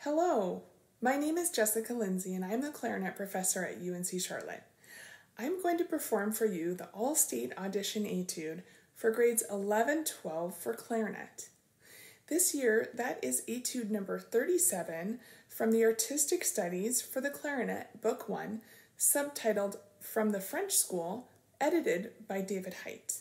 Hello, my name is Jessica Lindsey and I'm the clarinet professor at UNC Charlotte. I'm going to perform for you the All-State Audition Etude for grades 11-12 for clarinet. This year, that is Etude number 37 from the Artistic Studies for the Clarinet, Book 1, subtitled From the French School, edited by David Height.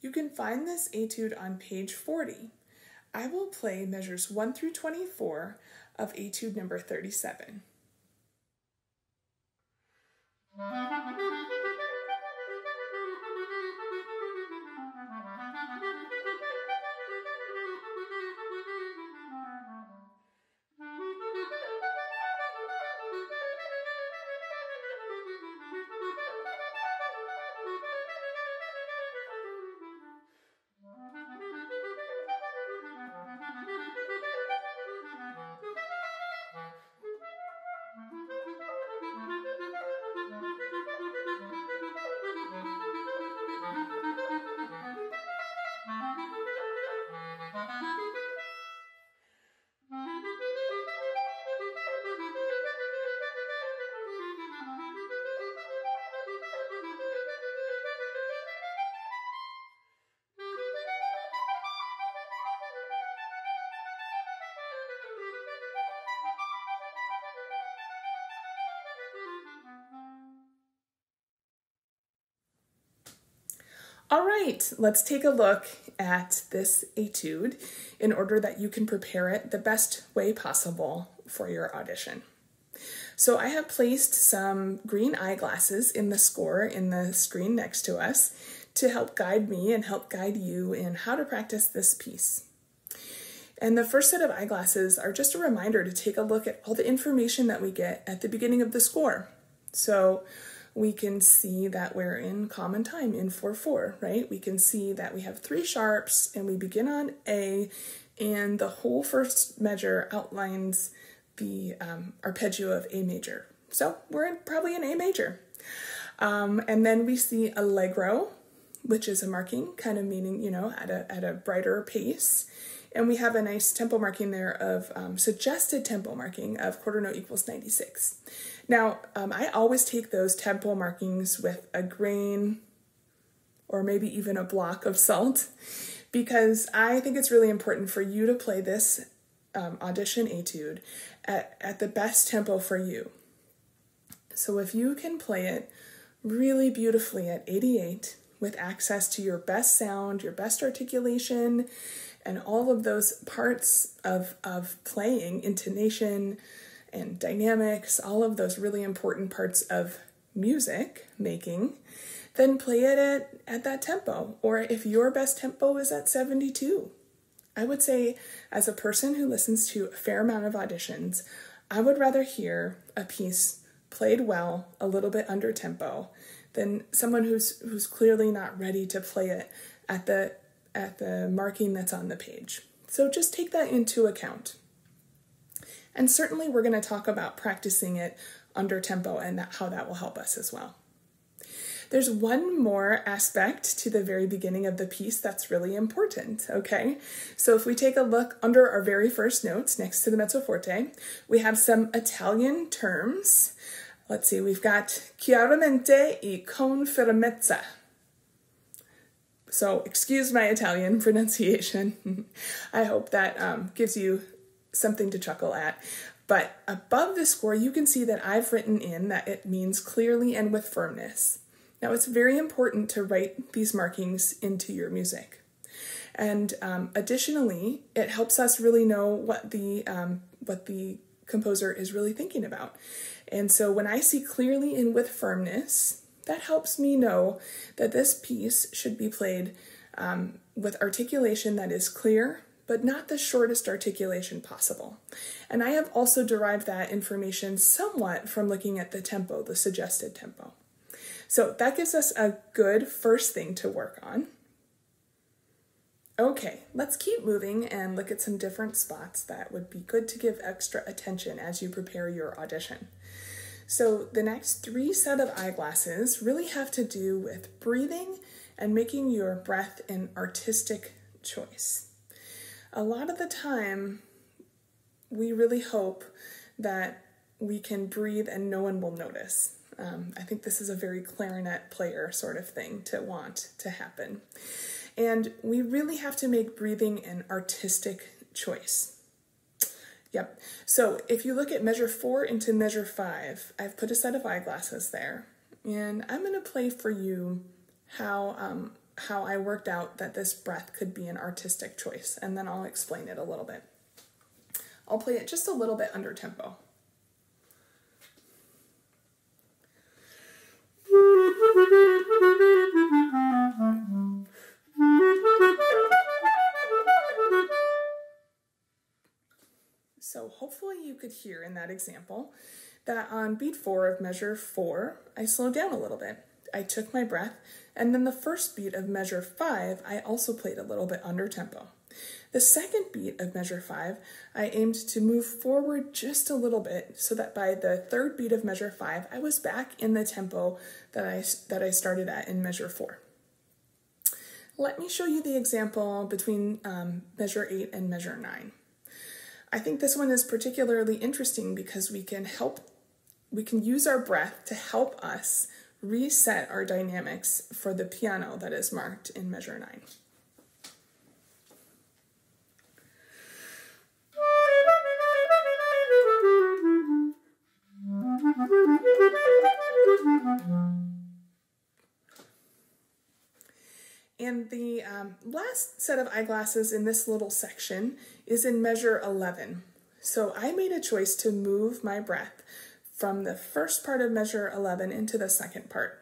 You can find this etude on page 40. I will play measures 1 through 24 of etude number 37. All right, let's take a look at this etude in order that you can prepare it the best way possible for your audition. So I have placed some green eyeglasses in the score in the screen next to us to help guide me and help guide you in how to practice this piece. And the first set of eyeglasses are just a reminder to take a look at all the information that we get at the beginning of the score. So we can see that we're in common time in 4/4, right? We can see that we have 3 sharps and we begin on A, and the whole first measure outlines the arpeggio of A major. So we're probably in A major. And then we see allegro, which is a marking, kind of meaning, at a brighter pace. And we have a nice tempo marking there of suggested tempo marking of quarter note equals 96. Now, I always take those tempo markings with a grain or maybe even a block of salt because I think it's really important for you to play this audition etude at the best tempo for you. So if you can play it really beautifully at 88 with access to your best sound, your best articulation, and all of those parts of playing, intonation and dynamics, all of those really important parts of music making, then play it at that tempo. Or if your best tempo is at 72. I would say, as a person who listens to a fair amount of auditions, I would rather hear a piece played well, a little bit under tempo, than someone who's clearly not ready to play it at the marking that's on the page. So just take that into account. And certainly we're going to talk about practicing it under tempo and how that will help us as well. There's one more aspect to the very beginning of the piece that's really important, okay? So if we take a look under our very first notes next to the mezzo forte, we have some Italian terms. Let's see, we've got chiaramente e con fermezza. So excuse my Italian pronunciation. I hope that gives you something to chuckle at. But above the score, you can see that I've written in that it means clearly and with firmness. Now, it's very important to write these markings into your music. And additionally, it helps us really know what the composer is really thinking about. And so when I see clearly and with firmness, that helps me know that this piece should be played with articulation that is clear, but not the shortest articulation possible. And I have also derived that information somewhat from looking at the tempo, the suggested tempo. So that gives us a good first thing to work on. Okay, let's keep moving and look at some different spots that would be good to give extra attention as you prepare your audition. So the next 3 set of eyeglasses really have to do with breathing and making your breath an artistic choice. A lot of the time, we really hope that we can breathe and no one will notice. I think this is a very clarinet player sort of thing to want to happen. And we really have to make breathing an artistic choice. Yep. So if you look at measure 4 into measure 5, I've put a set of eyeglasses there. And I'm going to play for you how I worked out that this breath could be an artistic choice. And then I'll explain it a little bit. I'll play it just a little bit under tempo. So hopefully you could hear in that example that on beat 4 of measure 4, I slowed down a little bit. I took my breath, and then the first beat of measure 5, I also played a little bit under tempo. The second beat of measure 5, I aimed to move forward just a little bit so that by the third beat of measure 5, I was back in the tempo that I started at in measure 4. Let me show you the example between measure 8 and measure 9. I think this one is particularly interesting because we can use our breath to help us reset our dynamics for the piano that is marked in measure 9. And the last set of eyeglasses in this little section is in measure 11. So I made a choice to move my breath from the first part of measure 11 into the second part.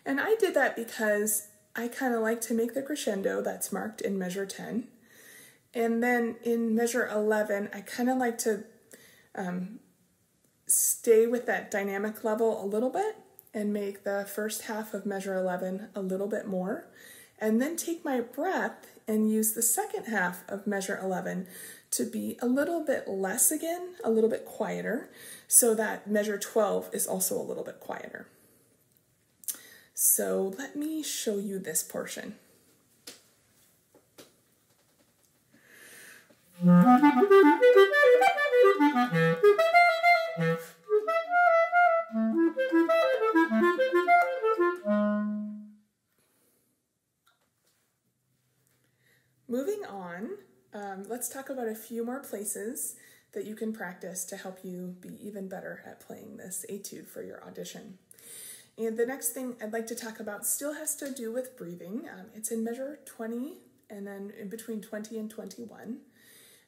And I did that because I kind of like to make the crescendo that's marked in measure 10. And then in measure 11, I kind of like to stay with that dynamic level a little bit and make the first half of measure 11 a little bit more. And then take my breath and use the second half of measure 11 to be a little bit less again, a little bit quieter, so that measure 12 is also a little bit quieter. So let me show you this portion. Moving on, let's talk about a few more places that you can practice to help you be even better at playing this etude for your audition. And the next thing I'd like to talk about still has to do with breathing. It's in measure 20 and then in between 20 and 21.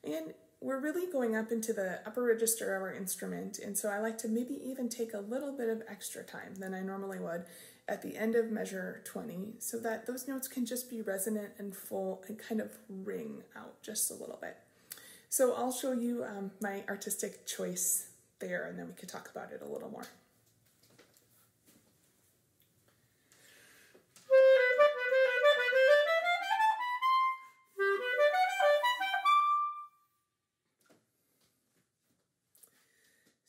And we're really going up into the upper register of our instrument, and so I like to maybe even take a little bit of extra time than I normally would at the end of measure 20 so that those notes can just be resonant and full and kind of ring out just a little bit. So I'll show you my artistic choice there, and then we could talk about it a little more.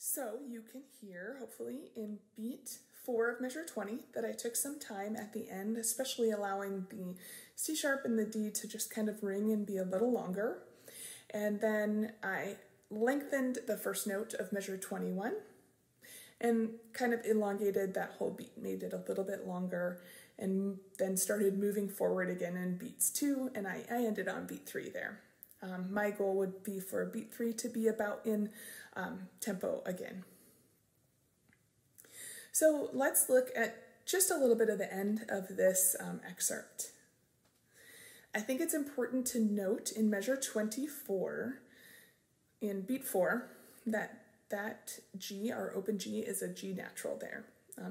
So you can hear, hopefully, in beat 4 of measure 20 that I took some time at the end, especially allowing the C sharp and the D to just kind of ring and be a little longer. And then I lengthened the first note of measure 21 and kind of elongated that whole beat, made it a little bit longer, and then started moving forward again in beats 2, and I ended on beat 3 there. My goal would be for beat 3 to be about in tempo again. So let's look at just a little bit of the end of this excerpt. I think it's important to note in measure 24, in beat 4, that G, our open G, is a G natural there.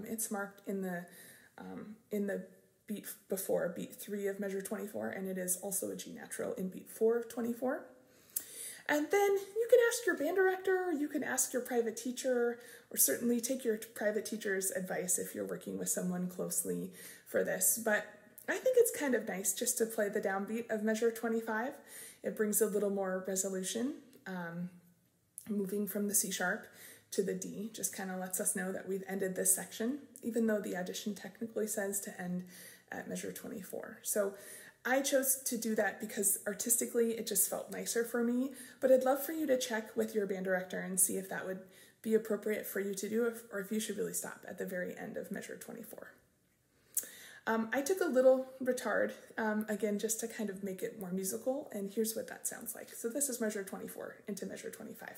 It's marked in the beat before beat 3 of measure 24, and it is also a G natural in beat 4 of 24. And then you can ask your band director, or you can ask your private teacher, or certainly take your private teacher's advice if you're working with someone closely for this. But I think it's kind of nice just to play the downbeat of measure 25. It brings a little more resolution. Moving from the C sharp to the D just kind of lets us know that we've ended this section, even though the audition technically says to end at measure 24. So I chose to do that because artistically it just felt nicer for me, but I'd love for you to check with your band director and see if that would be appropriate for you to do, or if you should really stop at the very end of measure 24. I took a little retard, again, just to kind of make it more musical, and here's what that sounds like. So this is measure 24 into measure 25.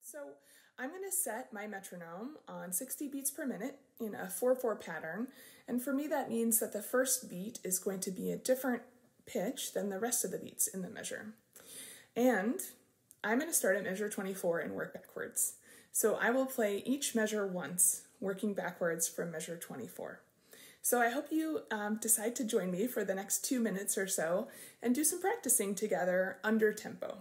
So I'm going to set my metronome on 60 beats per minute in a 4/4 pattern, and for me that means that the first beat is going to be a different pitch than the rest of the beats in the measure. And I'm going to start at measure 24 and work backwards. So I will play each measure once, working backwards from measure 24. So I hope you decide to join me for the next 2 minutes or so and do some practicing together under tempo.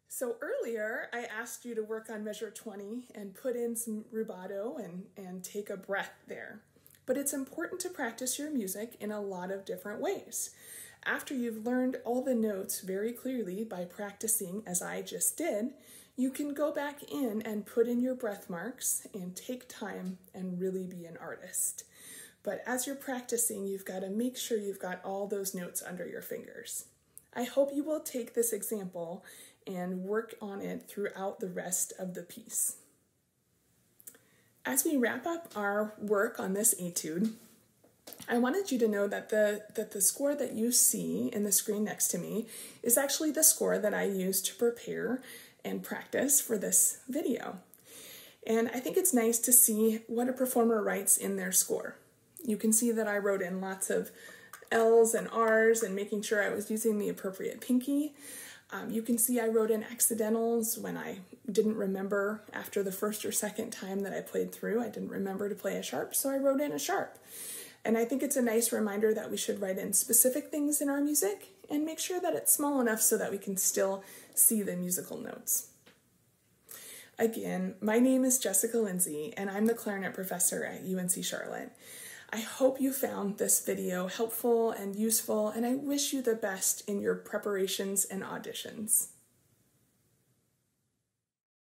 So earlier, I asked you to work on measure 20 and put in some rubato and take a breath there. But it's important to practice your music in a lot of different ways. After you've learned all the notes very clearly by practicing as I just did, you can go back in and put in your breath marks and take time and really be an artist. But as you're practicing, you've got to make sure you've got all those notes under your fingers. I hope you will take this example and work on it throughout the rest of the piece. As we wrap up our work on this etude, I wanted you to know that the score that you see in the screen next to me is actually the score that I used to prepare and practice for this video. And I think it's nice to see what a performer writes in their score. You can see that I wrote in lots of L's and R's and making sure I was using the appropriate pinky. You can see I wrote in accidentals when I didn't remember after the first or second time that I played through. I didn't remember to play a sharp, so I wrote in a sharp. And I think it's a nice reminder that we should write in specific things in our music and make sure that it's small enough so that we can still see the musical notes. Again, my name is Jessica Lindsey, and I'm the clarinet professor at UNC Charlotte. I hope you found this video helpful and useful, and I wish you the best in your preparations and auditions.